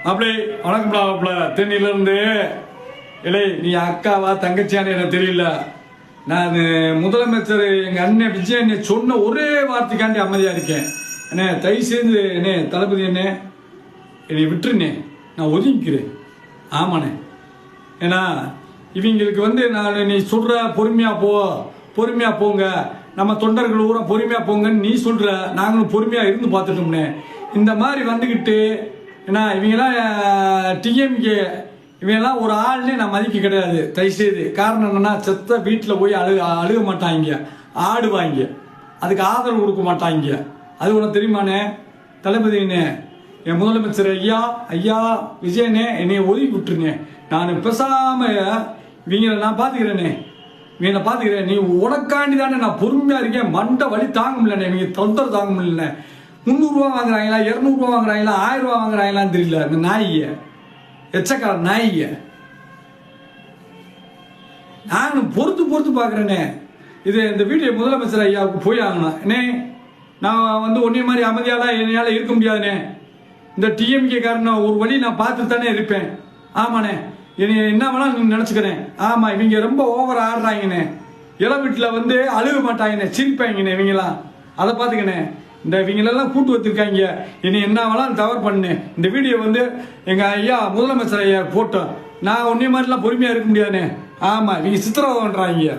அப்படி வணக்கம்டா தென்னிலிருந்து இல்லை நீ அக்காவா தங்கச்சியான்னு எனக்கு தெரியல. நான் முதலமைச்சர் எங்கள் அண்ணன் விஜய் சொன்ன ஒரே வார்த்தைக்காண்டி அமைதியாக இருக்கேன். அண்ணே தயவு செய்து என்ன தளபதி என்ன என்னை விட்டுருண்ணே, நான் ஒதுங்கிக்கிறேன். ஆமாண்ணே, ஏன்னா இவங்களுக்கு நான் நீ சொல்கிற பொறுமையாக போங்க, நம்ம தொண்டர்கள் ஊரா பொறுமையாக போங்கன்னு நீ சொல்கிற, நாங்களும் பொறுமையாக இருந்து பார்த்துட்டோம்னே. இந்த மாதிரி வந்துக்கிட்டு ஏன்னா இவங்கெல்லாம் டிஎம்கே இவங்கெல்லாம் ஒரு ஆள்னே நான் மதிக்க கிடையாது தயவுசெய்து. காரணம் என்னன்னா செத்த வீட்டில் போய் அழுக மாட்டாங்க, ஆடுவாங்க, அதுக்கு ஆதரவு கொடுக்க மாட்டாங்க. அது உனக்கு தெரியுமாண்ணே தளபதினே, என் முதலமைச்சர் ஐயா விஜயனே என்னை ஒதுக்கி விட்டுருங்க. நான் பேசாம இவங்களை நான் பார்த்துக்கிறேனே, இவங்களை பார்த்துக்கிறேன். நீ உனக்காண்டி தானே நான் பொறுமையாக இருக்கேன். மண்டை வலி தாங்க முடியலண்ணே, இவங்க தொந்தரவு தாங்க முடியலண்ணே. 300 ரூபா வாங்குறாங்களா, 200 ரூபா வாங்குறாங்களா, 1000 ரூபா வாங்குறாங்களான்னு தெரியல. இந்த நாய்ய எச்சக்கார நாய்ய நானும் பொறுத்து பார்க்குறேனே. இந்த வீடியோ முதலமைச்சர் ஐயாவுக்கு போய் ஆகணும். அண்ணே நான் ஒன்னே மாதிரி அமைதியாலாம் என்னால் இருக்க முடியாதுண்ணே. இந்த டிஎம்கே காரன் ஒரு வழி நான் பார்த்துட்டு தானே இருப்பேன். ஆமாண்ணே, என்னை என்ன வேணாலும் நீங்க நினச்சிக்கிறேன். ஆமாம், இவங்க ரொம்ப ஓவர் ஆடுறாங்கண்ணே. இளம் வீட்டில் அழுக மாட்டாங்கண்ணே, சிரிப்பாங்கண்ணே இவங்களாம். அதை பார்த்துக்கண்ணே, இந்த இவங்களெல்லாம் கூட்டு வச்சிருக்காங்க. இனி என்ன வேணாலும் தவறு பண்ணு. இந்த வீடியோ எங்கள் ஐயா முதலமைச்சர் ஐயா போட்டோம். நான் ஒன்னே மாதிரிலாம் பொறுமையாக இருக்க முடியாதுண்ணே. ஆமாம், இவங்க சித்திரவதை பண்ணுறாங்க.